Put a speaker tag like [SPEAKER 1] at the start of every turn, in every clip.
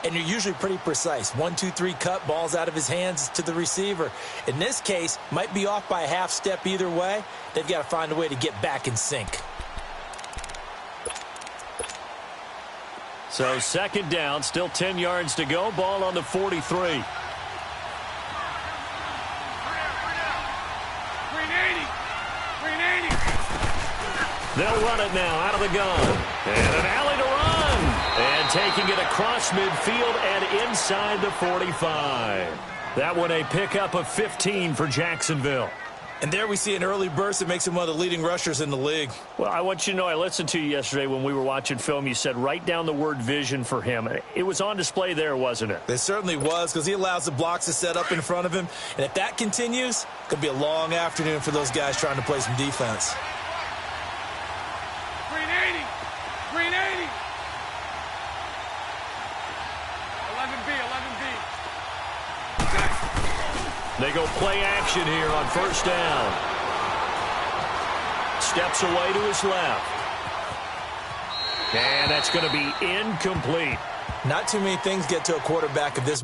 [SPEAKER 1] and you're usually pretty precise. 1, 2, 3 cut, balls out of his hands to the receiver. In this case, might be off by a half step either way. They've got to find a way to get back in sync.
[SPEAKER 2] So second down, still 10 yards to go. Ball on the 43. They'll run it now out of the gun. And an alley to run. And taking it across midfield and inside the 45. That one a pickup of 15 for Jacksonville.
[SPEAKER 1] And there we see an early burst that makes him one of the leading rushers in the league.
[SPEAKER 2] Well, I want you to know, I listened to you yesterday when we were watching film. You said write down the word vision for him. It was on display there, wasn't it?
[SPEAKER 1] It certainly was, because he allows the blocks to set up in front of him. And if that continues, it's going to be a long afternoon for those guys trying to play some defense.
[SPEAKER 2] They go play action here on first down. Steps away to his left. And that's going to be incomplete.
[SPEAKER 1] Not too many things get to a quarterback of this.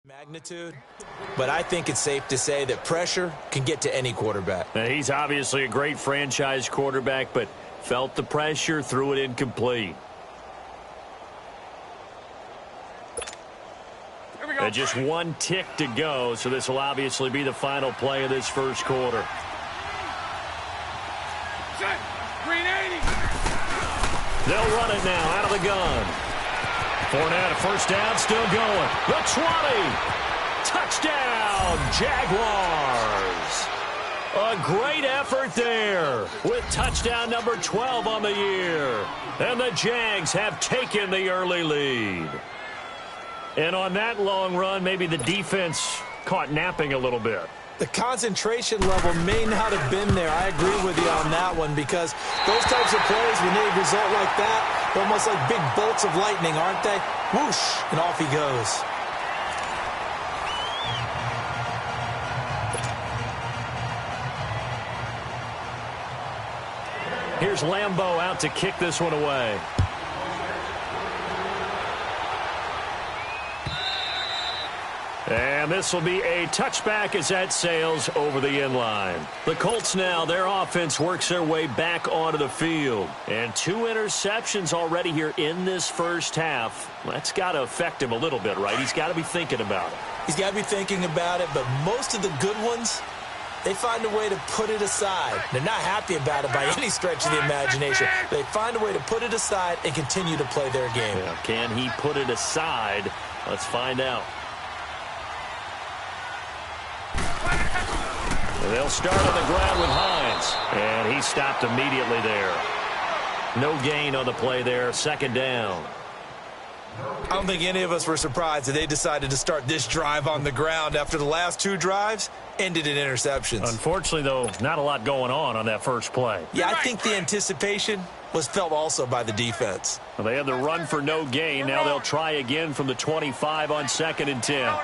[SPEAKER 1] Magnitude, but I think it's safe to say that pressure can get to any quarterback.
[SPEAKER 2] Now, he's obviously a great franchise quarterback, but felt the pressure, threw it incomplete. And just one tick to go, so this will obviously be the final play of this first quarter. They'll run it now out of the gun. Fournette, first down, still going. The 20. Touchdown, Jaguars. A great effort there with touchdown number 12 on the year. And the Jags have taken the early lead. And on that long run, maybe the defense caught napping a little bit.
[SPEAKER 1] The concentration level may not have been there. I agree with you on that one, because those types of plays, when they result like that, they're almost like big bolts of lightning, aren't they? Whoosh, and off he goes.
[SPEAKER 2] Here's Lambeau out to kick this one away. And this will be a touchback as that sails over the end line. The Colts now, their offense works their way back onto the field. And 2 interceptions already here in this first half. That's got to affect him a little bit, right? He's got to be thinking about it.
[SPEAKER 1] He's got to be thinking about it, but most of the good ones, they find a way to put it aside. They're not happy about it by any stretch of the imagination. They find a way to put it aside and continue to play their game.
[SPEAKER 2] Yeah, can he put it aside? Let's find out. They'll start on the ground with Hines. And he stopped immediately there. No gain on the play there. Second down.
[SPEAKER 1] I don't think any of us were surprised that they decided to start this drive on the ground after the last 2 drives ended in interceptions.
[SPEAKER 2] Unfortunately, though, not a lot going on that first play.
[SPEAKER 1] Yeah, I think the anticipation was felt also by the defense.
[SPEAKER 2] Well, they had the run for no gain. Now they'll try again from the 25 on 2nd and 10.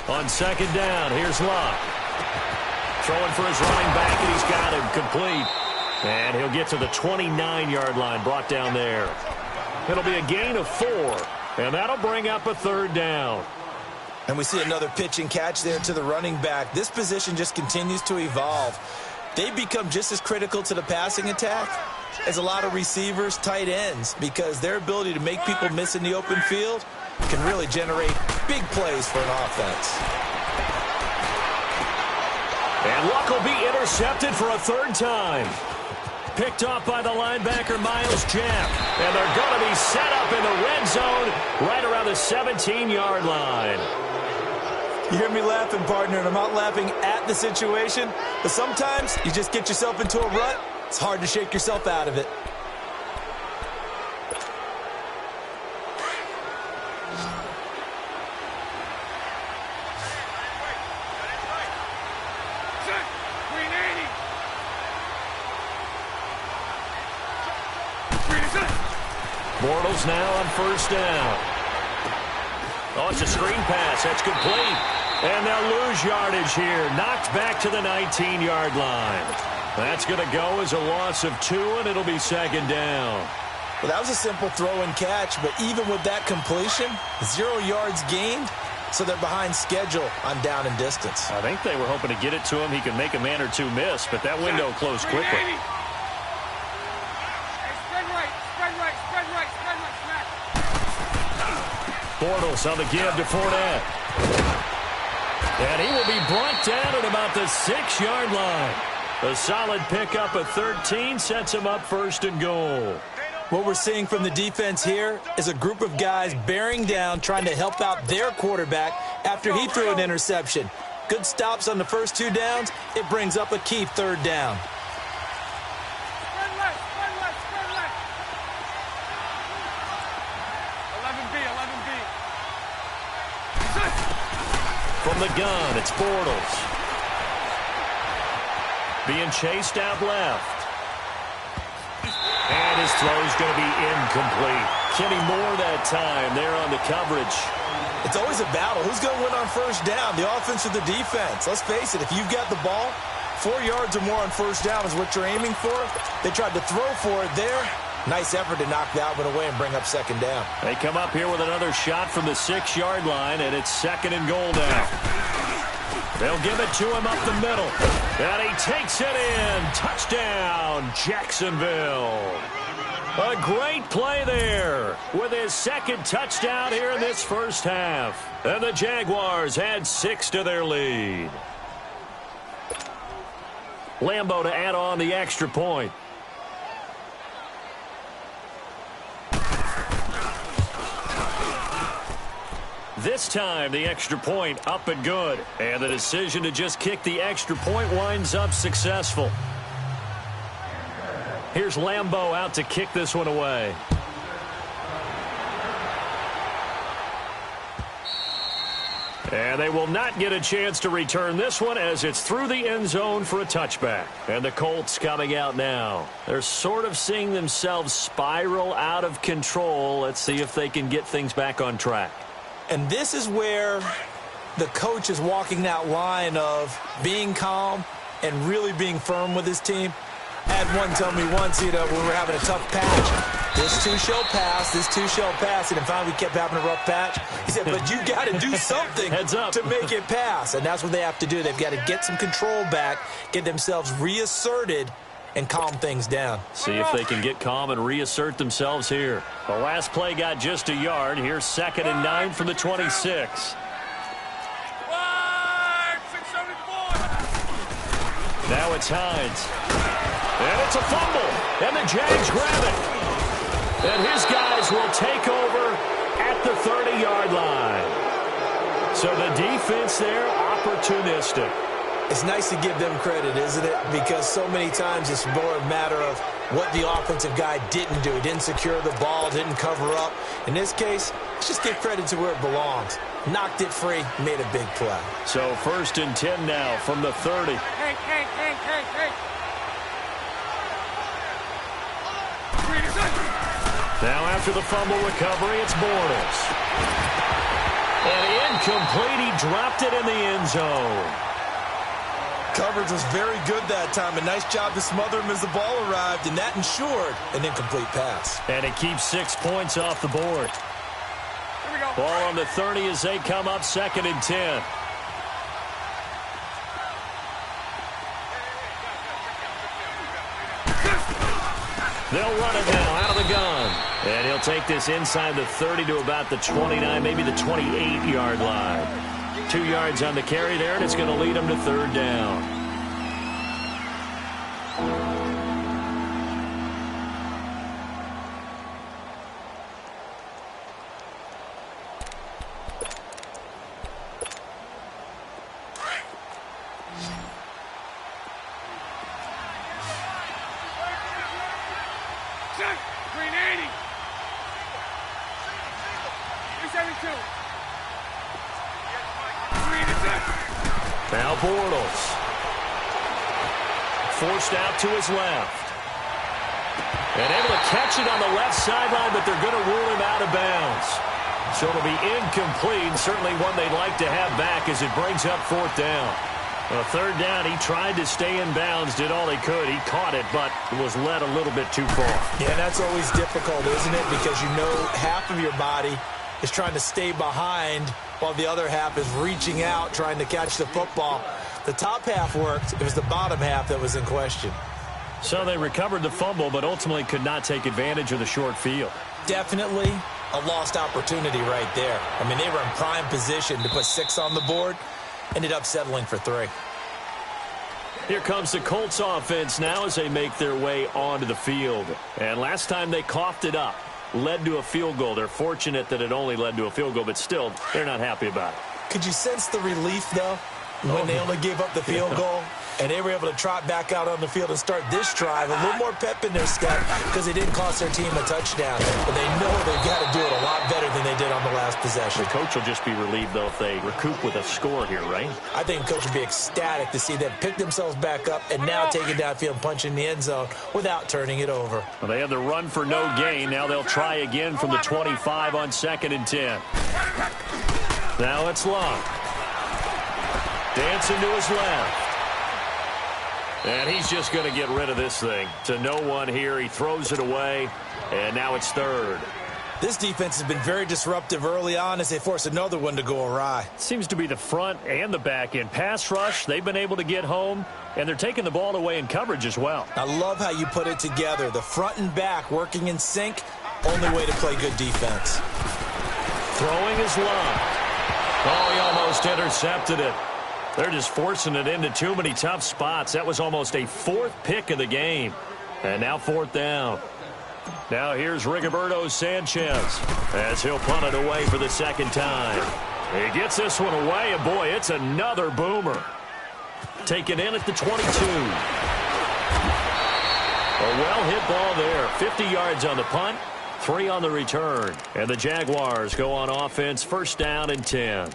[SPEAKER 2] On second down, here's Luck. Throwing for his running back, and he's got him complete. And he'll get to the 29-yard line, brought down there. It'll be a gain of 4, and that'll bring up a 3rd down.
[SPEAKER 1] And we see another pitch and catch there to the running back. This position just continues to evolve. They become just as critical to the passing attack as a lot of receivers, tight ends, because their ability to make people miss in the open field can really generate big plays for an offense.
[SPEAKER 2] And Luck will be intercepted for a 3rd time. Picked off by the linebacker, Miles Jack. And they're going to be set up in the red zone right around the 17-yard line.
[SPEAKER 1] You hear me laughing, partner, and I'm not laughing at the situation, but sometimes you just get yourself into a rut. It's hard to shake yourself out of it.
[SPEAKER 2] Bortles now on first down. Oh, it's a screen pass. That's complete. And they'll lose yardage here. Knocked back to the 19-yard line. That's going to go as a loss of 2, and it'll be second down.
[SPEAKER 1] Well, that was a simple throw and catch, but even with that completion, 0 yards gained, so they're behind schedule on down and distance.
[SPEAKER 2] I think they were hoping to get it to him. He could make a man or two miss, but that window closed quickly. Bortles on the give to Fournette. And he will be brought down at about the 6-yard line. A solid pickup of 13 sets him up first and goal.
[SPEAKER 1] What we're seeing from the defense here is a group of guys bearing down, trying to help out their quarterback after he threw an interception. Good stops on the first 2 downs. It brings up a key 3rd down.
[SPEAKER 2] From the gun, it's Bortles. Being chased out left. And his throw's going to be incomplete. Kenny Moore that time there on the coverage.
[SPEAKER 1] It's always a battle. Who's going to win on first down, the offense or the defense? Let's face it, if you've got the ball, 4 yards or more on first down is what you're aiming for. They tried to throw for it there. Nice effort to knock that one away and bring up second down.
[SPEAKER 2] They come up here with another shot from the 6-yard line, and it's second and goal now. They'll give it to him up the middle. And he takes it in. Touchdown, Jacksonville. A great play there with his second touchdown here in this first half. And the Jaguars add 6 to their lead. Lambo to add on the extra point. This time, the extra point up and good. And the decision to just kick the extra point winds up successful. Here's Lambo out to kick this one away. And they will not get a chance to return this one as it's through the end zone for a touchback. And the Colts coming out now. They're sort of seeing themselves spiral out of control. Let's see if they can get things back on track.
[SPEAKER 1] And this is where the coach is walking that line of being calm and really being firm with his team. I had one tell me once, when we were having a tough patch, this too shall pass, this too shall pass, and then finally we kept having a rough patch. He said, but you got to do something to make it pass, and that's what they have to do. They've got to get some control back, get themselves reasserted, and calm things down.
[SPEAKER 2] See if they can get calm and reassert themselves here. The last play got just a yard. Here's 2nd and 9 from the 26. Now it's Hines. And it's a fumble. And the Jags grab it. And his guys will take over at the 30-yard line. So the defense there, opportunistic.
[SPEAKER 1] It's nice to give them credit, isn't it? Because so many times it's more a matter of what the offensive guy didn't do. He didn't secure the ball, didn't cover up. In this case, let's just give credit to where it belongs. Knocked it free, made a big play.
[SPEAKER 2] So 1st and 10 now from the 30.
[SPEAKER 3] Hey.
[SPEAKER 2] Now after the fumble recovery, it's Bortles. And incomplete, he dropped it in the end zone.
[SPEAKER 1] Coverage was very good that time. A nice job to smother him as the ball arrived, and that ensured an incomplete pass.
[SPEAKER 2] And it keeps 6 points off the board.
[SPEAKER 3] Here we go.
[SPEAKER 2] Ball on the 30 as they come up 2nd and 10. They'll run it now out of the gun. And he'll take this inside the 30 to about the 29, maybe the 28-yard line. 2 yards on the carry there, and it's going to lead them to 3rd down. Now Bortles. Forced out to his left. And able to catch it on the left sideline, but they're going to rule him out of bounds. So it'll be incomplete, certainly one they'd like to have back as it brings up fourth down. A third down, he tried to stay in bounds, did all he could. He caught it, but was led a little bit too far.
[SPEAKER 1] Yeah, that's always difficult, isn't it? Because you know half of your body is trying to stay behind while the other half is reaching out, trying to catch the football. The top half worked. It was the bottom half that was in question.
[SPEAKER 2] So they recovered the fumble, but ultimately could not take advantage of the short field.
[SPEAKER 1] Definitely a lost opportunity right there. I mean, they were in prime position to put 6 on the board. Ended up settling for 3.
[SPEAKER 2] Here comes the Colts offense now as they make their way onto the field. And last time they coughed it up, led to a field goal. They're fortunate that it only led to a field goal, but still, they're not happy about it.
[SPEAKER 1] Could you sense the relief, though, when they only gave up the field goal? And they were able to trot back out on the field and start this drive. A little more pep in their step because it didn't cost their team a touchdown. But they know they've got to do it a lot better than they did on the last possession.
[SPEAKER 2] The coach will just be relieved, though, if they recoup with a score here, right?
[SPEAKER 1] I think the coach would be ecstatic to see them pick themselves back up and now take it downfield and punch in the end zone without turning it over.
[SPEAKER 2] Well, they had the run for no gain. Now they'll try again from the 25 on 2nd and 10. Now it's Luck. Dancing to his left. And he's just going to get rid of this thing. To no one here. He throws it away. And now it's 3rd.
[SPEAKER 1] This defense has been very disruptive early on as they force another one to go awry.
[SPEAKER 2] Seems to be the front and the back end. Pass rush, they've been able to get home. And they're taking the ball away in coverage as well.
[SPEAKER 1] I love how you put it together. The front and back working in sync. Only way to play good defense.
[SPEAKER 2] Throwing is Luck. Oh, he almost intercepted it. They're just forcing it into too many tough spots. That was almost a 4th pick of the game. And now 4th down. Now here's Rigoberto Sanchez as he'll punt it away for the 2nd time. He gets this one away, and boy, it's another boomer. Taken in at the 22. A well-hit ball there. 50 yards on the punt, 3 on the return. And the Jaguars go on offense, 1st down and 10.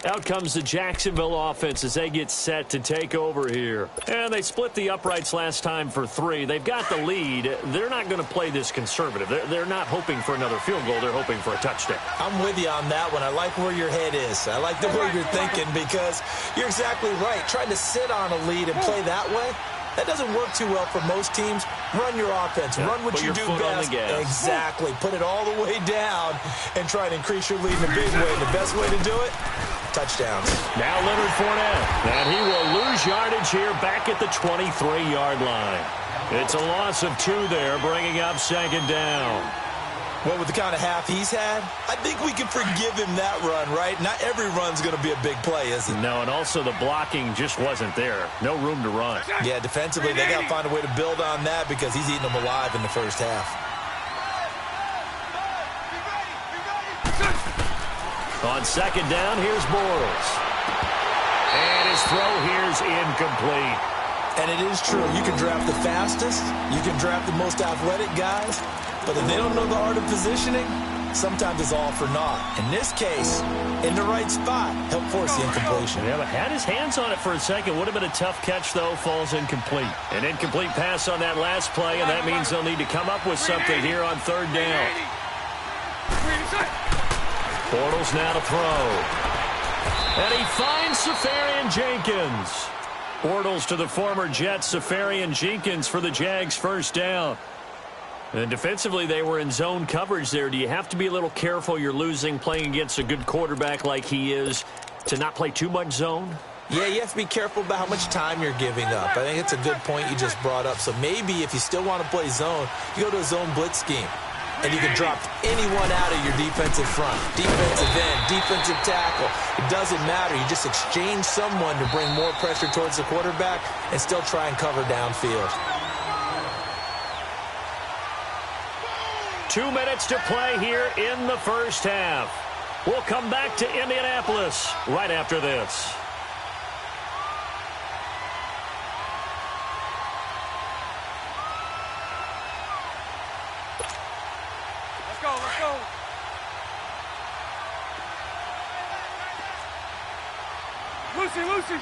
[SPEAKER 2] Out comes the Jacksonville offense as they get set to take over here. And they split the uprights last time for 3. They've got the lead. They're not going to play this conservative. They're not hoping for another field goal. They're hoping for a touchdown.
[SPEAKER 1] I'm with you on that one. I like where your head is. I like the way you're thinking because you're exactly right. Trying to sit on a lead and play that way, that doesn't work too well for most teams. Run your offense. Run what you do best. Exactly. Put it all the way down and try to increase your lead in a big way. The best way to do it, touchdowns.
[SPEAKER 2] Now Leonard Fournette. And he will lose yardage here back at the 23-yard line. It's a loss of 2 there, bringing up 2nd down.
[SPEAKER 1] Well, with the kind of half he's had, I think we can forgive him that run, right? Not every run's going to be a big play, is it?
[SPEAKER 2] No, and also the blocking just wasn't there. No room to run.
[SPEAKER 1] Yeah, defensively, they got to find a way to build on that because he's eating them alive in the first half.
[SPEAKER 2] On 2nd down, here's Bortles. And his throw here's incomplete.
[SPEAKER 1] And it is true. You can draft the fastest. You can draft the most athletic guys. But if they don't know the art of positioning, sometimes it's all for naught. In this case, in the right spot, help force the incompletion.
[SPEAKER 2] Yeah, but had his hands on it for a second. Would have been a tough catch, though. Falls incomplete. An incomplete pass on that last play, and that means they'll need to come up with something here on 3rd down. Bortles now to throw. And he finds Safarian Jenkins. Bortles to the former Jet, Safarian Jenkins for the Jags' 1st down. And defensively, they were in zone coverage there. Do you have to be a little careful? You're losing, playing against a good quarterback like he is, to not play too much zone?
[SPEAKER 1] Yeah, you have to be careful about how much time you're giving up. I think it's a good point you just brought up. So maybe if you still want to play zone, you go to a zone blitz scheme. And you can drop anyone out of your defensive front. Defensive end, defensive tackle. It doesn't matter. You just exchange someone to bring more pressure towards the quarterback and still try and cover downfield.
[SPEAKER 2] 2 minutes to play here in the first half. We'll come back to Indianapolis right after this.
[SPEAKER 3] Let's go, let's go. Lucy, Lucy.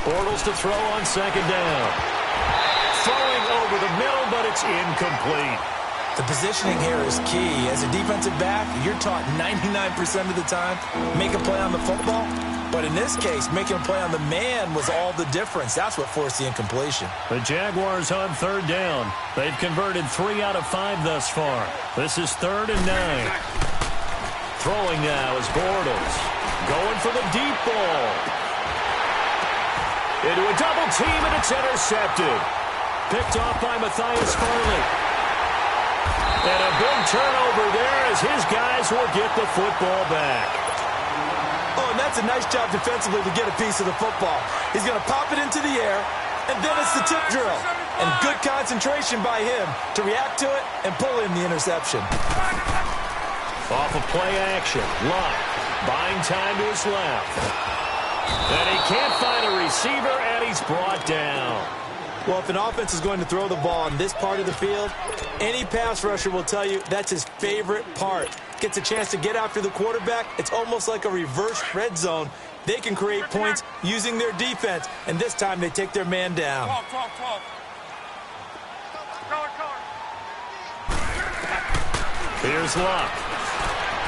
[SPEAKER 2] Bortles to throw on second down. Throwing over the middle, but it's incomplete.
[SPEAKER 1] The positioning here is key. As a defensive back, you're taught 99% of the time, make a play on the football. But in this case, making a play on the man was all the difference. That's what forced the incompletion.
[SPEAKER 2] The Jaguars on third down. They've converted 3 out of 5 thus far. This is 3rd and 9. Throwing now is Bortles. Going for the deep ball. Into a double team, and it's intercepted. Picked off by Matthias Farley. And a big turnover there as his guys will get the football back.
[SPEAKER 1] Oh, and that's a nice job defensively to get a piece of the football. He's going to pop it into the air, and then it's the tip drill. And good concentration by him to react to it and pull in the interception.
[SPEAKER 2] Off of play action, Luck buying time to his left. And he can't find a receiver, and he's brought down.
[SPEAKER 1] Well, if an offense is going to throw the ball in this part of the field, any pass rusher will tell you that's his favorite part. Gets a chance to get after the quarterback. It's almost like a reverse red zone. They can create points using their defense, and this time they take their man down.
[SPEAKER 2] Here's Luck.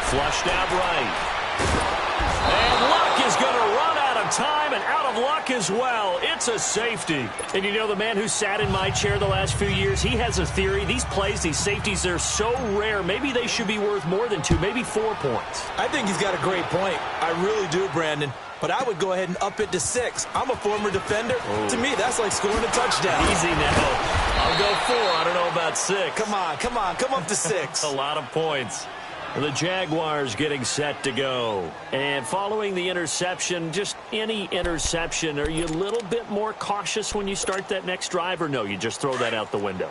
[SPEAKER 2] Flushed out right. And Luck is going to run out of time and out of luck as well. It's a safety. And you know, the man who sat in my chair the last few years, he has a theory. These plays, these safeties, they're so rare. Maybe they should be worth more than 2, maybe 4 points.
[SPEAKER 1] I think he's got a great point. I really do, Brandon. But I would go ahead and up it to 6. I'm a former defender. Oh. To me, that's like scoring a touchdown.
[SPEAKER 2] Easy now. I'll go 4. I don't know about 6.
[SPEAKER 1] Come on. Come up to 6.
[SPEAKER 2] A lot of points. The Jaguars getting set to go. And following the interception, just any interception, are you a little bit more cautious when you start that next drive, or no, you just throw that out the window?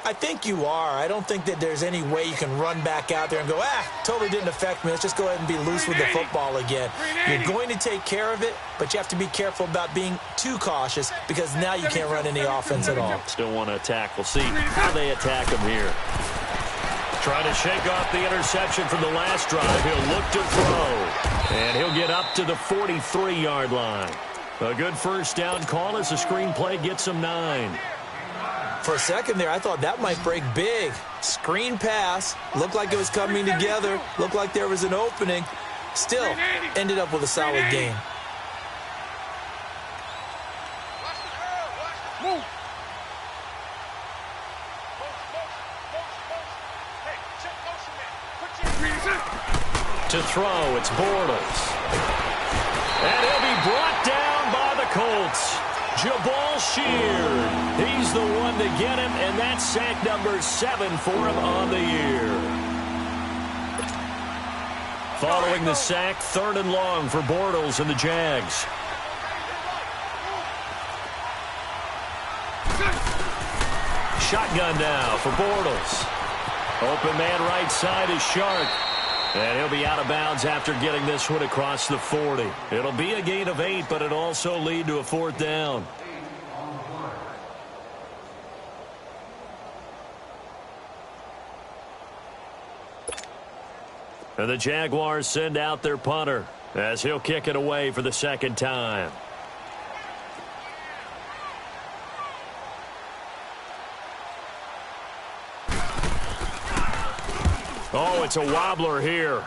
[SPEAKER 1] I think you are. I don't think that there's any way you can run back out there and go, totally didn't affect me. Let's just go ahead and be loose with the football again. You're going to take care of it, but you have to be careful about being too cautious because now you can't run any offense at all.
[SPEAKER 2] Still want to attack. We'll see how they attack him here. Trying to shake off the interception from the last drive. He'll look to throw. And he'll get up to the 43-yard line. A good first down call as the screen play gets him 9.
[SPEAKER 1] For a second there, I thought that might break big. Screen pass. Looked like it was coming together. Looked like there was an opening. Still, ended up with a solid game.
[SPEAKER 2] To throw, it's Bortles. And he'll be brought down by the Colts. Jabal Sheard. He's the one to get him, and that's sack number 7 for him on the year. Following the sack, 3rd and long for Bortles and the Jags. Shotgun now for Bortles. Open man right side is Shark. And he'll be out of bounds after getting this one across the 40. It'll be a gain of 8, but it'll also lead to a 4th down. And the Jaguars send out their punter as he'll kick it away for the 2nd time. Oh, it's a wobbler here.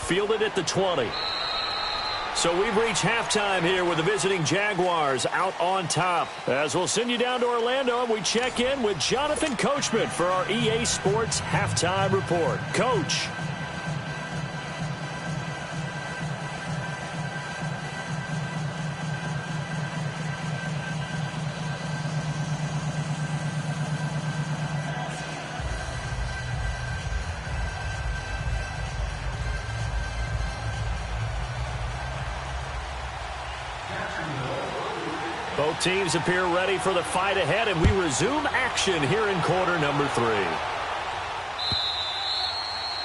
[SPEAKER 2] Fielded at the 20. So we've reached halftime here with the visiting Jaguars out on top. As we'll send you down to Orlando, and we check in with Jonathan Coachman for our EA Sports Halftime Report. Coach. Both teams appear ready for the fight ahead, and we resume action here in quarter number 3.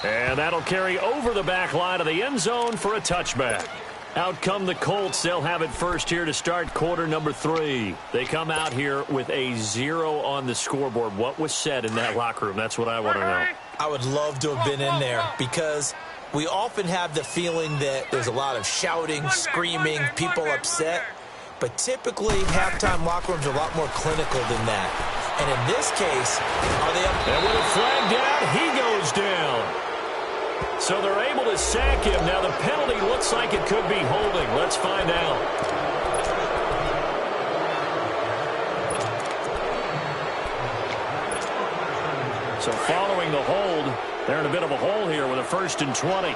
[SPEAKER 2] And that'll carry over the back line of the end zone for a touchback. Out come the Colts. They'll have it first here to start quarter number 3. They come out here with a 0 on the scoreboard. What was said in that locker room? That's what I want to know.
[SPEAKER 1] I would love to have been in there because we often have the feeling that there's a lot of shouting, screaming, people upset. But typically, halftime locker rooms are a lot more clinical than that. And in this case, are they up?
[SPEAKER 2] And with a flag down, he goes down. So they're able to sack him. Now the penalty looks like it could be holding. Let's find out. So following the hold, they're in a bit of a hole here with a 1st and 20.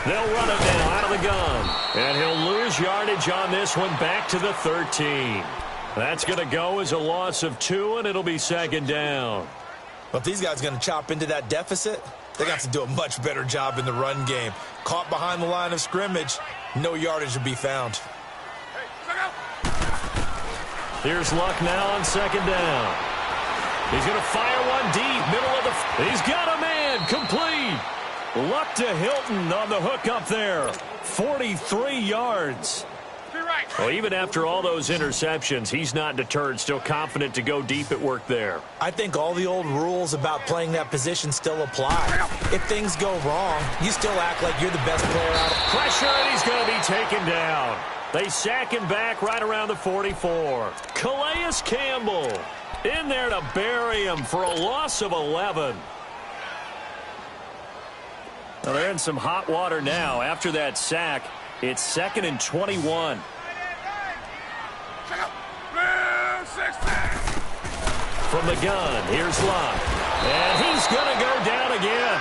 [SPEAKER 2] They'll run it now out of the gun. And he'll lose yardage on this one back to the 13. That's going to go as a loss of 2, and it'll be 2nd down.
[SPEAKER 1] Well, if these guys are going to chop into that deficit, they're going to have to do a much better job in the run game. Caught behind the line of scrimmage, no yardage to be found.
[SPEAKER 2] Here's Luck now on 2nd down. He's going to fire one deep, middle of the... He's got a man, complete. Luck to Hilton on the hook up there. 43 yards. Well, even after all those interceptions, he's not deterred, still confident to go deep at work there.
[SPEAKER 1] I think all the old rules about playing that position still apply. If things go wrong, you still act like you're the best player out.
[SPEAKER 2] Pressure, and he's going to be taken down. They sack him back right around the 44. Calais Campbell in there to bury him for a loss of 11. Well, they're in some hot water now. After that sack, it's 2nd and 21. From the gun, here's Luck. And he's going to go down again.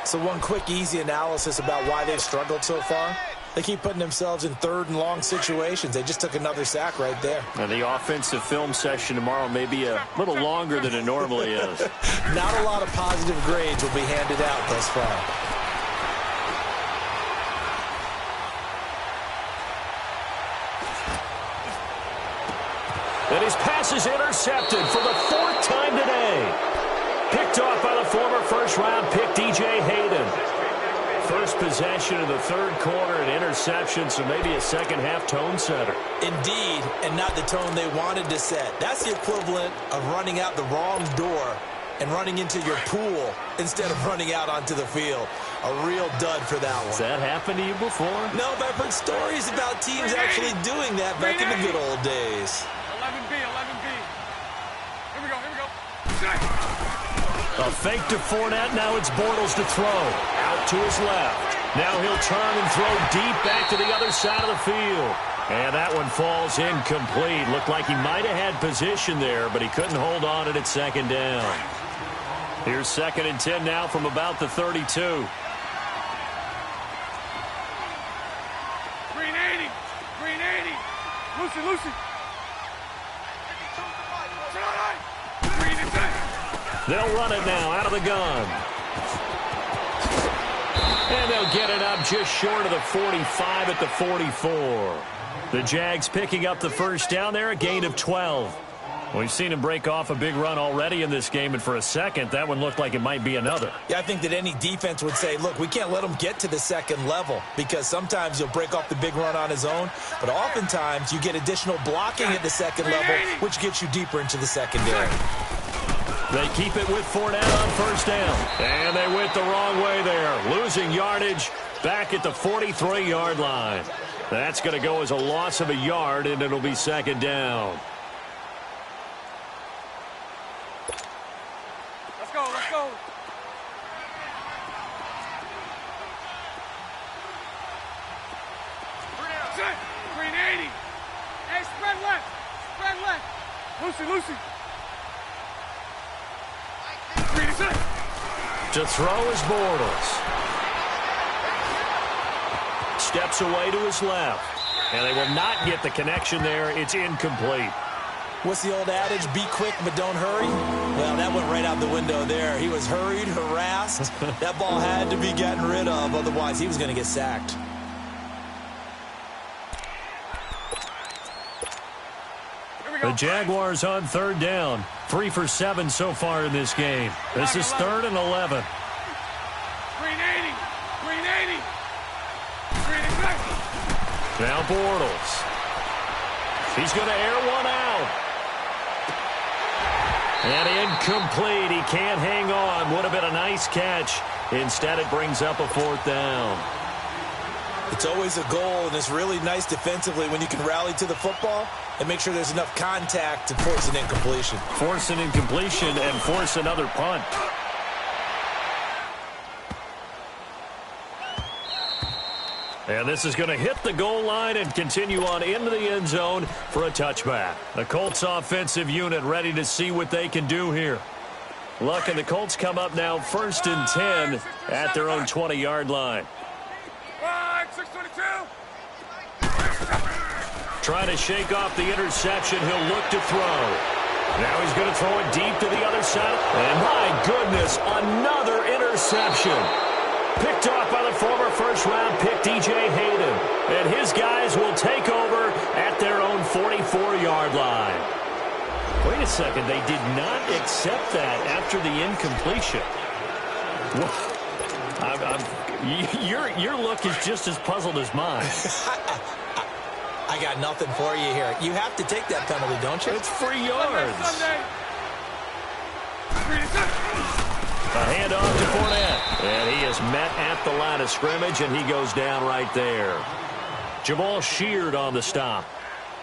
[SPEAKER 1] So one quick, easy analysis about why they've struggled so far. They keep putting themselves in 3rd and long situations. They just took another sack right there.
[SPEAKER 2] And the offensive film session tomorrow may be a little longer than it normally is.
[SPEAKER 1] Not a lot of positive grades will be handed out thus far.
[SPEAKER 2] And his pass is intercepted for the 4th time today. Picked off by the former 1st-round pick, DJ Hayden. First possession of the 3rd quarter, an interception, so maybe a second-half tone setter.
[SPEAKER 1] Indeed, and not the tone they wanted to set. That's the equivalent of running out the wrong door and running into your pool instead of running out onto the field. A real dud for that one.
[SPEAKER 2] Has that happened to you before?
[SPEAKER 1] No, but I've heard stories about teams actually doing that back in the good old days.
[SPEAKER 3] 11B. Here we go.
[SPEAKER 2] A fake to Fournette. Now it's Bortles to throw. Out to his left. Now he'll turn and throw deep back to the other side of the field. And that one falls incomplete. Looked like he might have had position there, but he couldn't hold on it at 2nd down. Here's 2nd and 10 now from about the 32.
[SPEAKER 3] 380. Lucy.
[SPEAKER 2] They'll run it now out of the gun. And they'll get it up just short of the 45 at the 44. The Jags picking up the 1st down there, a gain of 12. We've seen him break off a big run already in this game, and for a second, that one looked like it might be another.
[SPEAKER 1] Yeah, I think that any defense would say, look, we can't let him get to the 2nd level because sometimes he'll break off the big run on his own, but oftentimes you get additional blocking at the 2nd level, which gets you deeper into the secondary.
[SPEAKER 2] They keep it with Fournette on 1st down. And they went the wrong way there. Losing yardage back at the 43-yard line. That's going to go as a loss of a yard, and it'll be 2nd down.
[SPEAKER 3] Let's go. 380. Hey, spread left. Lucy.
[SPEAKER 2] To throw is Bortles. Steps away to his left. And they will not get the connection there. It's incomplete.
[SPEAKER 1] What's the old adage? Be quick, but don't hurry? Well, that went right out the window there. He was hurried, harassed. That ball had to be gotten rid of. Otherwise, he was going to get sacked.
[SPEAKER 2] The Jaguars on 3rd down. 3 for 7 so far in this game. This is 3rd and 11.
[SPEAKER 3] 380.
[SPEAKER 2] Now Bortles. He's going to air one out. And incomplete. He can't hang on. Would have been a nice catch. Instead, it brings up a 4th down.
[SPEAKER 1] It's always a goal, and it's really nice defensively when you can rally to the football and make sure there's enough contact to force an incompletion.
[SPEAKER 2] Force an incompletion and force another punt. And this is going to hit the goal line and continue on into the end zone for a touchback. The Colts offensive unit ready to see what they can do here. Look, and the Colts come up now 1st and 10 at their own 20-yard line.
[SPEAKER 3] 622.
[SPEAKER 2] Trying to shake off the interception. He'll look to throw. Now he's going to throw it deep to the other side. And my goodness, another interception. Picked off by the former first-round pick, DJ Hayden. And his guys will take over at their own 44-yard line. Wait a second. They did not accept that after the incompletion. Your look is just as puzzled as mine.
[SPEAKER 1] I got nothing for you here. You have to take that penalty, don't you?
[SPEAKER 2] It's 3 yards.
[SPEAKER 3] Sunday.
[SPEAKER 2] A handoff to Fournette. And he is met at the line of scrimmage, and he goes down right there. Jamal Sheard on the stop.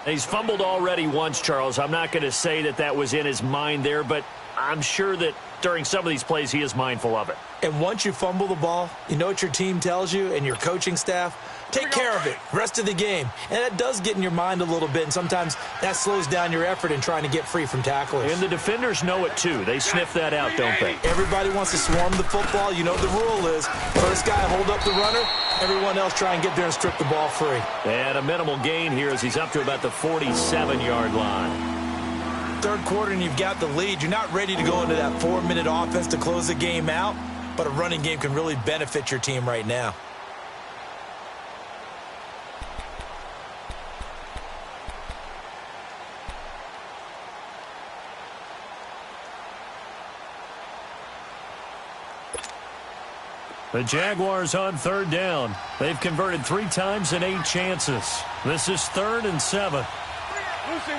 [SPEAKER 2] He's fumbled already once, Charles. I'm not going to say that that was in his mind there, but I'm sure that during some of these plays he is mindful of it.
[SPEAKER 1] And once you fumble the ball, you know what your team tells you and your coaching staff? Take care of it. Rest of the game. And that does get in your mind a little bit, and sometimes that slows down your effort in trying to get free from tacklers.
[SPEAKER 2] And the defenders know it, too. They sniff that out, don't they?
[SPEAKER 1] Everybody wants to swarm the football. You know what the rule is. First guy hold up the runner. Everyone else try and get there and strip the ball free.
[SPEAKER 2] And a minimal gain here as he's up to about the 47-yard line.
[SPEAKER 1] Third quarter and you've got the lead. You're not ready to go into that 4-minute offense to close the game out, but a running game can really benefit your team right now.
[SPEAKER 2] The Jaguars on 3rd down. They've converted 3 times in 8 chances. This is 3rd and 7.
[SPEAKER 3] Lucy.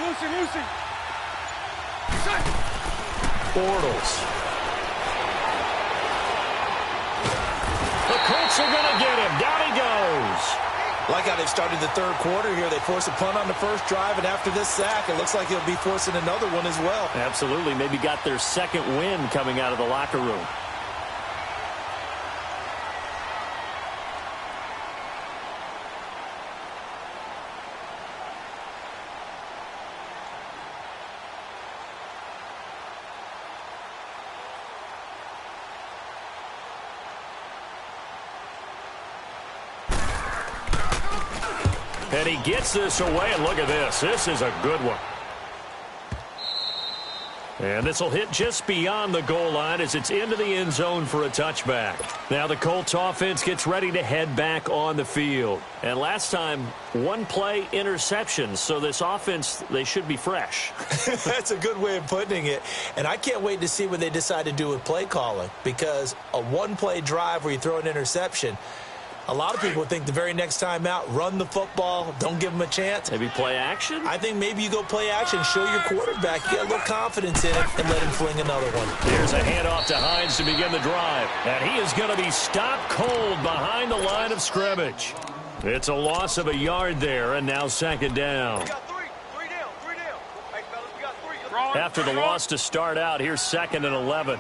[SPEAKER 2] Bortles. The Colts are going to get him. Down he goes.
[SPEAKER 1] Like how they've started the third quarter here. They force a punt on the first drive, and after this sack, it looks like he'll be forcing another one as well.
[SPEAKER 2] Absolutely. Maybe got their second win coming out of the locker room. And he gets this away, and look at this. This is a good one. And this will hit just beyond the goal line as it's into the end zone for a touchback. Now the Colts offense gets ready to head back on the field. And last time, 1 play interceptions. So this offense, they should be fresh.
[SPEAKER 1] That's a good way of putting it. And I can't wait to see what they decide to do with play calling, because a 1-play drive where you throw an interception, a lot of people think the very next time out, run the football, don't give them a chance.
[SPEAKER 2] Maybe play action?
[SPEAKER 1] I think maybe you go play action, show your quarterback, you get a little confidence in it, and let him fling another one.
[SPEAKER 2] Here's a handoff to Hines to begin the drive. And he is going to be stopped cold behind the line of scrimmage. It's a loss of a yard there, and now 2nd down.
[SPEAKER 3] We got three down. Hey, fellas, we got 3.
[SPEAKER 2] After the loss to start out, here's 2nd and 11.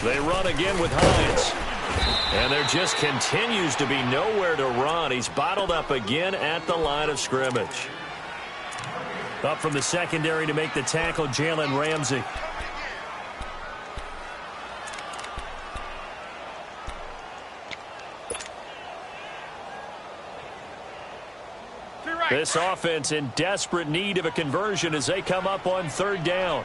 [SPEAKER 2] They run again with Hines. And there just continues to be nowhere to run. He's bottled up again at the line of scrimmage. Up from the secondary to make the tackle, Jalen Ramsey. This offense in desperate need of a conversion as they come up on 3rd down.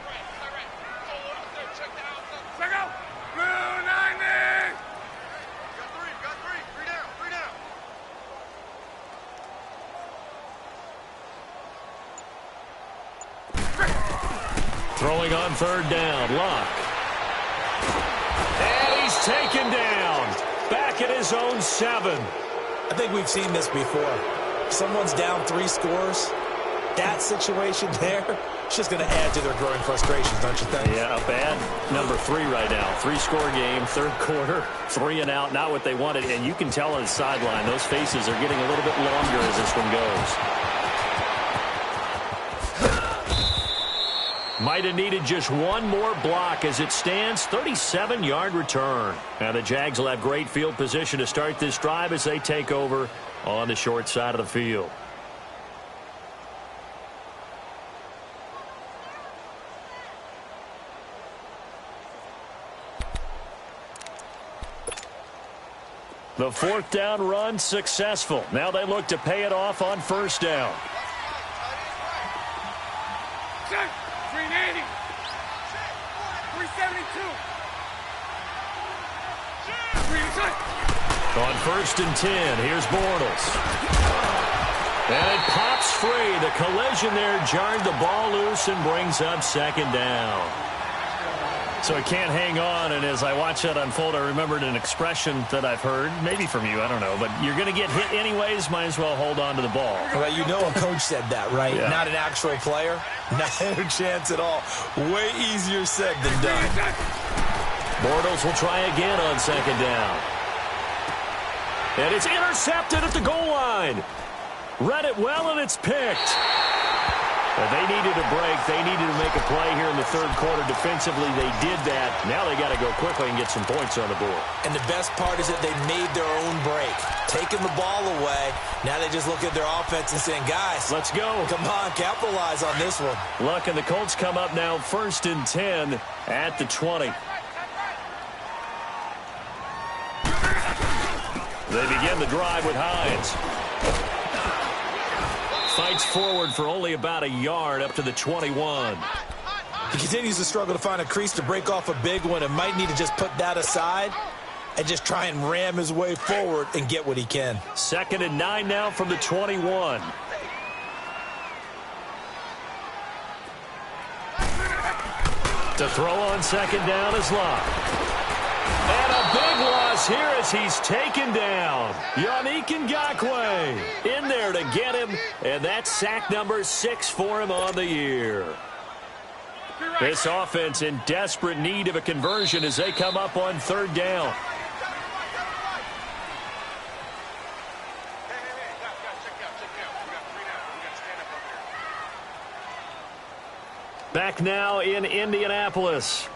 [SPEAKER 2] Throwing on 3rd down, Locke. back at his own 7.
[SPEAKER 1] I think we've seen this before. Someone's down 3 scores. That situation there, it's just going to add to their growing frustrations, don't you think?
[SPEAKER 2] Yeah, a bad number 3 right now. 3-score game, third quarter, 3 and out, not what they wanted. And you can tell on the sideline, those faces are getting a little bit longer as this one goes. Might have needed just one more block as it stands, 37-yard return. Now the Jags will have great field position to start this drive as they take over on the short side of the field. The 4th down run successful. Now they look to pay it off on 1st down.
[SPEAKER 3] 380. 372.
[SPEAKER 2] On 1st and 10, here's Bortles. And it pops free. The collision there jarred the ball loose and brings up 2nd down. So it can't hang on, and as I watch that unfold, I remembered an expression that I've heard, maybe from you, I don't know, but you're going to get hit anyways, might as well hold on to the ball.
[SPEAKER 1] Well, you know a coach said that, right?
[SPEAKER 2] Yeah.
[SPEAKER 1] Not an actual player. Not a chance at all. Way easier said than done.
[SPEAKER 2] Bortles will try again on 2nd down. And it's intercepted at the goal line. Read it well, and it's picked. Well, they needed a break. They needed to make a play here in the third quarter. Defensively, they did that. Now they got to go quickly and get some points on the board.
[SPEAKER 1] And the best part is that they made their own break. Taking the ball away. Now they just look at their offense and saying, guys,
[SPEAKER 2] let's go. Come
[SPEAKER 1] on, capitalize on this one.
[SPEAKER 2] Luck and the Colts come up now 1st and 10 at the 20. They begin the drive with Hines. Fights forward for only about a yard up to the 21.
[SPEAKER 1] He continues to struggle to find a crease to break off a big one and might need to just put that aside and just try and ram his way forward and get what he can.
[SPEAKER 2] 2nd and 9 now from the 21. To throw on 2nd down is Luck. And a big loss here as he's taken down. Yannick Ngakoue in there to get him, and that's sack number 6 for him on the year. This offense in desperate need of a conversion as they come up on 3rd down. Back now in Indianapolis.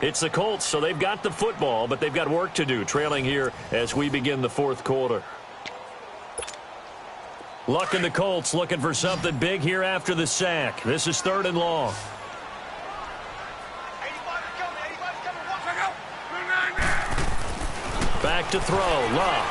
[SPEAKER 2] It's the Colts, so they've got the football, but they've got work to do, trailing here as we begin the 4th quarter. Luck and the Colts looking for something big here after the sack. This is 3rd and long. Back to throw, Luck.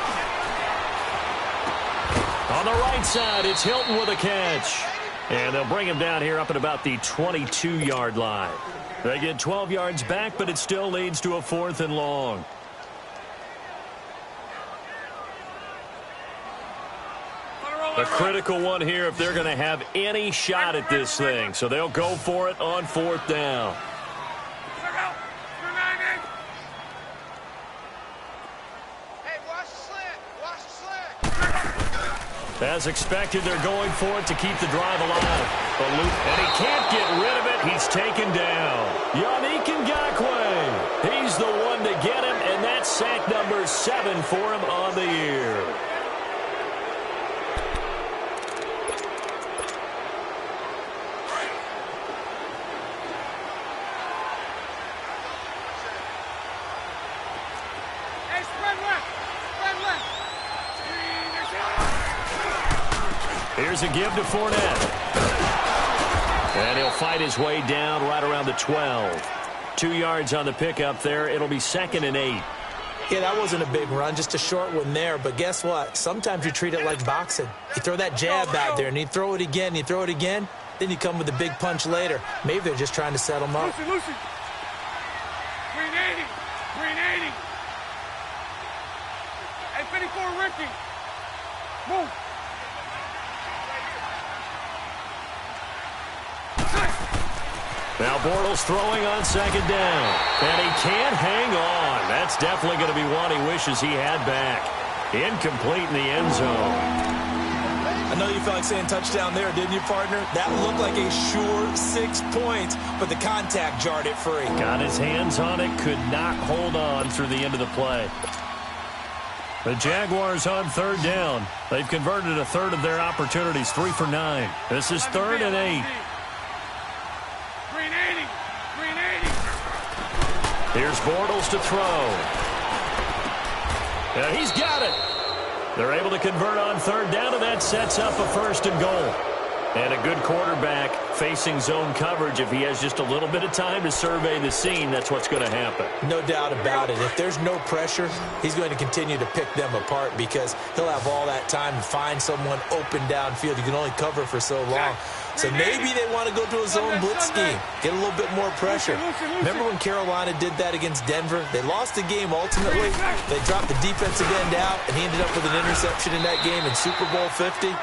[SPEAKER 2] On the right side, it's Hilton with a catch. And they'll bring him down here up at about the 22-yard line. They get 12 yards back, but it still leads to a 4th and long. A critical one here if they're going to have any shot at this thing. So they'll go for it on 4th down. As expected, they're going for it to keep the drive alive. And he can't get rid of it. He's taken down. Yannick Ngakoue. He's the one to get him, and that's sack number 7 for him on the year. Here's a give to Fournette. And he'll fight his way down right around the 12. 2 yards on the pickup there. It'll be 2nd and 8.
[SPEAKER 1] Yeah, that wasn't a big run, just a short one there. But guess what? Sometimes you treat it like boxing. You throw that jab out there, and you throw it again, then you come with a big punch later. Maybe they're just trying to set him up.
[SPEAKER 3] Lucy. 380. 380. Hey, 54, Ricky. Move.
[SPEAKER 2] Now Bortles throwing on second down. And he can't hang on. That's definitely going to be one he wishes he had back. Incomplete in the end zone.
[SPEAKER 1] I know you felt like saying touchdown there, didn't you, partner? That looked like a sure 6 points, but the contact jarred it free.
[SPEAKER 2] Got his hands on it, could not hold on through the end of the play. The Jaguars on third down. They've converted a third of their opportunities, 3 for 9. This is 3rd and 8. Here's Bortles to throw. Yeah, he's got it. They're able to convert on third down, and that sets up a 1st and goal. And a good quarterback facing zone coverage. If he has just a little bit of time to survey the scene, that's what's going to happen.
[SPEAKER 1] No doubt about it. If there's no pressure, he's going to continue to pick them apart because he'll have all that time to find someone open downfield. You can only cover for so long. So maybe they want to go to a zone blitz scheme, get a little bit more pressure. Remember when Carolina did that against Denver? They lost the game ultimately. They dropped the defensive end out, and he ended up with an interception in that game in Super Bowl 50.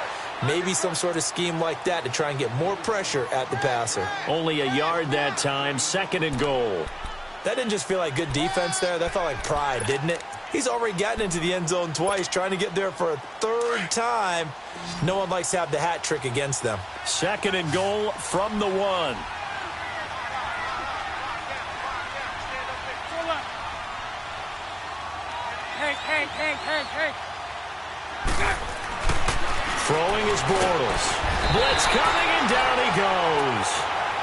[SPEAKER 1] Maybe some sort of scheme like that to try and get more pressure at the passer.
[SPEAKER 2] Only a yard that time, 2nd and goal.
[SPEAKER 1] That didn't just feel like good defense there. That felt like pride, didn't it? He's already gotten into the end zone twice, trying to get there for a 3rd time. No one likes to have the hat trick against them.
[SPEAKER 2] 2nd and goal from the 1.
[SPEAKER 3] Hey.
[SPEAKER 2] Throwing is Bortles. Blitz coming, and down he goes.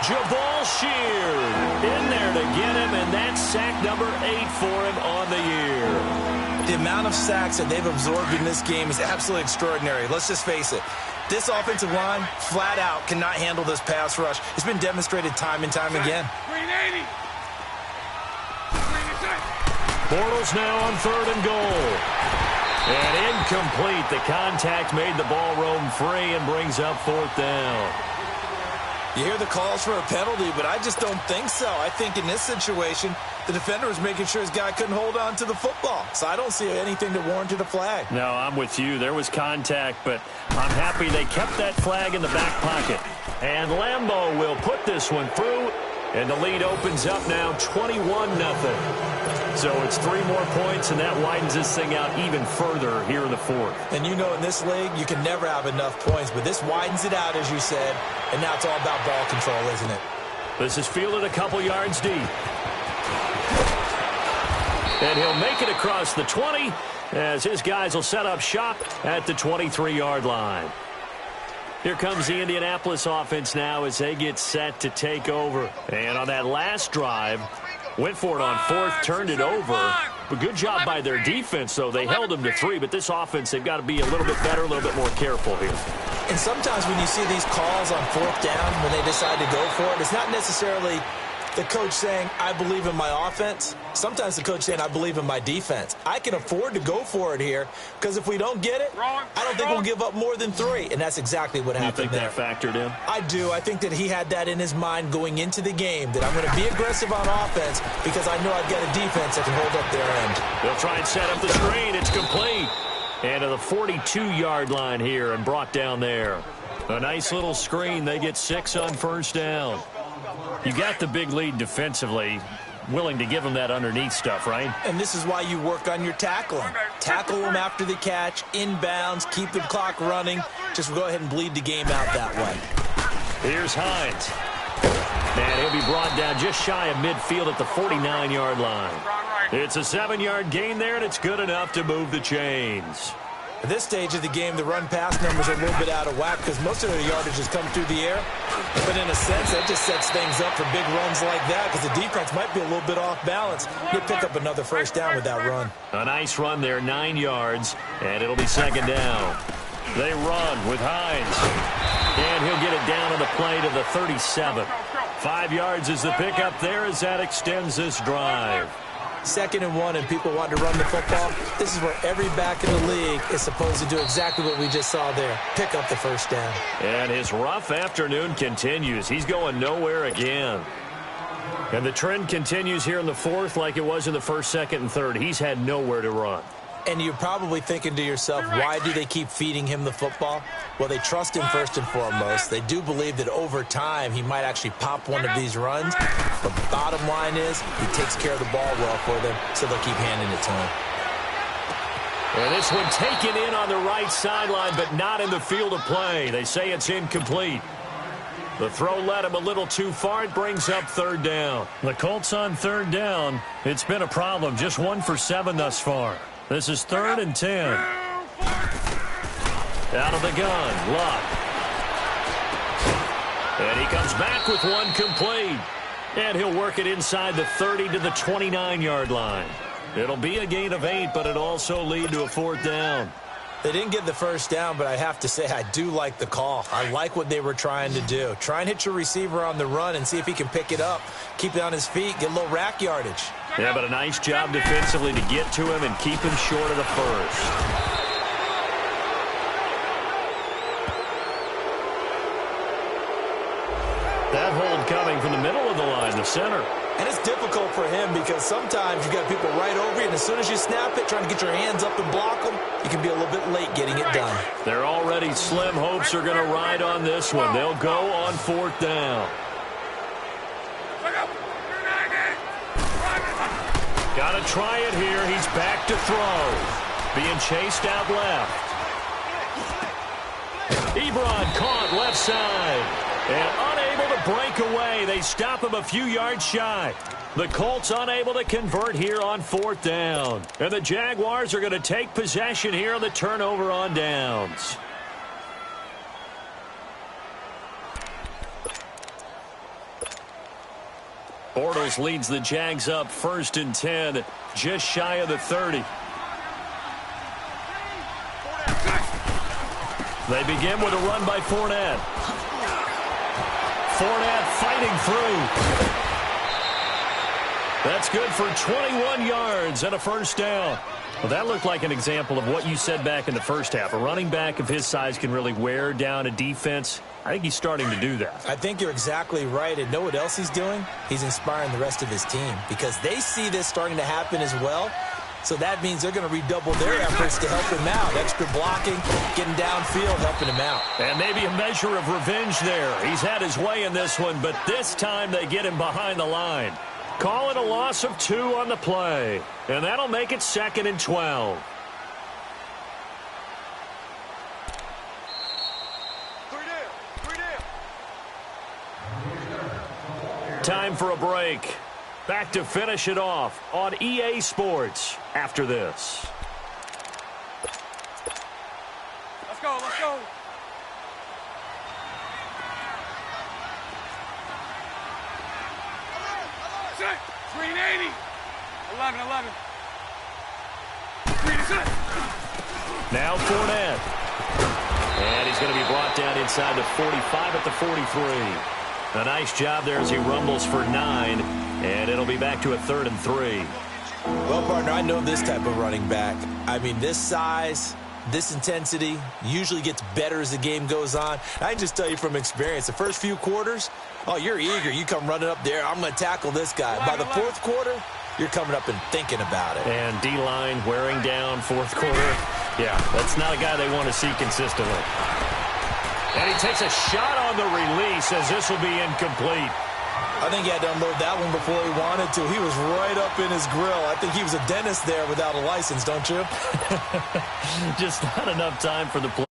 [SPEAKER 2] Jabal Sheard in there to get him, and that's sack number 8 for him on the year.
[SPEAKER 1] The amount of sacks that they've absorbed in this game is absolutely extraordinary. Let's just face it. This offensive line, flat out, cannot handle this pass rush. It's been demonstrated time and time again.
[SPEAKER 2] Bortles now on 3rd and goal. And incomplete. The contact made the ball roam free and brings up 4th down.
[SPEAKER 1] You hear the calls for a penalty, but I just don't think so. I think in this situation, the defender was making sure his guy couldn't hold on to the football. So I don't see anything that warranted a flag.
[SPEAKER 2] No, I'm with you. There was contact, but I'm happy they kept that flag in the back pocket. And Lambeau will put this one through, and the lead opens up now 21-0. So it's 3 more points, and that widens this thing out even further here in the 4th.
[SPEAKER 1] And you know in this league, you can never have enough points, but this widens it out, as you said, and now it's all about ball control, isn't it?
[SPEAKER 2] This is fielded a couple yards deep. And he'll make it across the 20 as his guys will set up shop at the 23-yard line. Here comes the Indianapolis offense now as they get set to take over. And on that last drive, went for it on 4th, turned it over. But good job by their defense, though. They held them to 3, but this offense, they've got to be a little bit better, a little bit more careful here.
[SPEAKER 1] And sometimes when you see these calls on 4th down, when they decide to go for it, it's not necessarily the coach saying, I believe in my offense. Sometimes the coach saying, I believe in my defense. I can afford to go for it here because if we don't get it, I don't think we'll give up more than 3. And that's exactly what happened there.
[SPEAKER 2] You think that factored in?
[SPEAKER 1] I do. I think that he had that in his mind going into the game, that I'm going to be aggressive on offense because I know I've got a defense that can hold up their end.
[SPEAKER 2] They'll try and set up the screen. It's complete. And to the 42-yard line here and brought down there. A nice little screen. They get 6 on 1st down. You got the big lead defensively, willing to give them that underneath stuff, right?
[SPEAKER 1] And this is why you work on your tackling. Tackle them after the catch, inbounds, keep the clock running. Just go ahead and bleed the game out that way.
[SPEAKER 2] Here's Hines. And he'll be brought down just shy of midfield at the 49-yard line. It's a 7-yard gain there, and it's good enough to move the chains.
[SPEAKER 1] At this stage of the game, the run-pass numbers are a little bit out of whack because most of their yardage has come through the air. But in a sense, that just sets things up for big runs like that because the defense might be a little bit off balance. You'll pick up another 1st down with that run.
[SPEAKER 2] A nice run there, 9 yards, and it'll be 2nd down. They run with Hines. And he'll get it down on the play to the 37. 5 yards is the pickup there as that extends this drive.
[SPEAKER 1] 2nd and 1 and people want to run the football. This is where every back in the league is supposed to do exactly what we just saw there. Pick up the 1st down.
[SPEAKER 2] And his rough afternoon continues. He's going nowhere again. And the trend continues here in the 4th like it was in the 1st, 2nd, and 3rd. He's had nowhere to run.
[SPEAKER 1] And you're probably thinking to yourself, why do they keep feeding him the football? Well, they trust him first and foremost. They do believe that over time he might actually pop one of these runs. But the bottom line is he takes care of the ball well for them, so they'll keep handing it to him.
[SPEAKER 2] And this one taken in on the right sideline, but not in the field of play. They say it's incomplete. The throw led him a little too far. It brings up third down.
[SPEAKER 4] The Colts on third down. It's been a problem. Just 1 for 7 thus far. This is 3rd and 10.
[SPEAKER 2] Out of the gun, Luck. And he comes back with one complete. And he'll work it inside the 30 to the 29-yard line. It'll be a gain of 8, but it'll also lead to a 4th down.
[SPEAKER 1] They didn't get the first down, but I have to say I do like the call. I like what they were trying to do. Try and hit your receiver on the run and see if he can pick it up. Keep it on his feet, get a little rack yardage.
[SPEAKER 2] Yeah, but a nice job defensively to get to him and keep him short of the first.
[SPEAKER 4] That hold coming from the middle of the line, the center.
[SPEAKER 1] And it's difficult for him because sometimes you got people right over you, and as soon as you snap it, trying to get your hands up and block them, you can be a little bit late getting it done.
[SPEAKER 2] Their already slim hopes are going to ride on this one. They'll go on 4th down. Got to try it here. He's back to throw. Being chased out left. Ebron caught left side. And unable to break away. They stop him a few yards shy. The Colts unable to convert here on 4th down. And the Jaguars are going to take possession here on the turnover on downs. Bortles leads the Jags up 1st and 10, just shy of the 30. They begin with a run by Fournette. Fournette fighting through. That's good for 21 yards and a 1st down. Well, that looked like an example of what you said back in the first half. A running back of his size can really wear down a defense. I think he's starting to do that.
[SPEAKER 1] I think you're exactly right. And know what else he's doing? He's inspiring the rest of his team because they see this starting to happen as well. So that means they're going to redouble their efforts to help him out. Extra blocking, getting downfield, helping him out.
[SPEAKER 2] And maybe a measure of revenge there. He's had his way in this one, but this time they get him behind the line. Call it a loss of 2 on the play. And that'll make it 2nd and 12. Time for a break. Back to finish it off on EA Sports after this.
[SPEAKER 3] Let's go, let's go. Set. Screen 80. 11. Screen set.
[SPEAKER 2] Now Fournette. And he's going to be brought down inside the 45 at the 43. A nice job there as he rumbles for 9. And it'll be back to a 3rd and 3.
[SPEAKER 1] Well, partner, I know this type of running back. I mean, this size, this intensity usually gets better as the game goes on. I can just tell you from experience, the first few quarters, oh, you're eager. You come running up there. I'm going to tackle this guy. By the 4th quarter, you're coming up and thinking about it.
[SPEAKER 2] And D-line wearing down 4th quarter. Yeah, that's not a guy they want to see consistently. And he takes a shot on the release as this will be incomplete.
[SPEAKER 1] I think he had to unload that one before he wanted to. He was right up in his grill. I think he was a dentist there without a license, don't you?
[SPEAKER 4] Just not enough time for the play.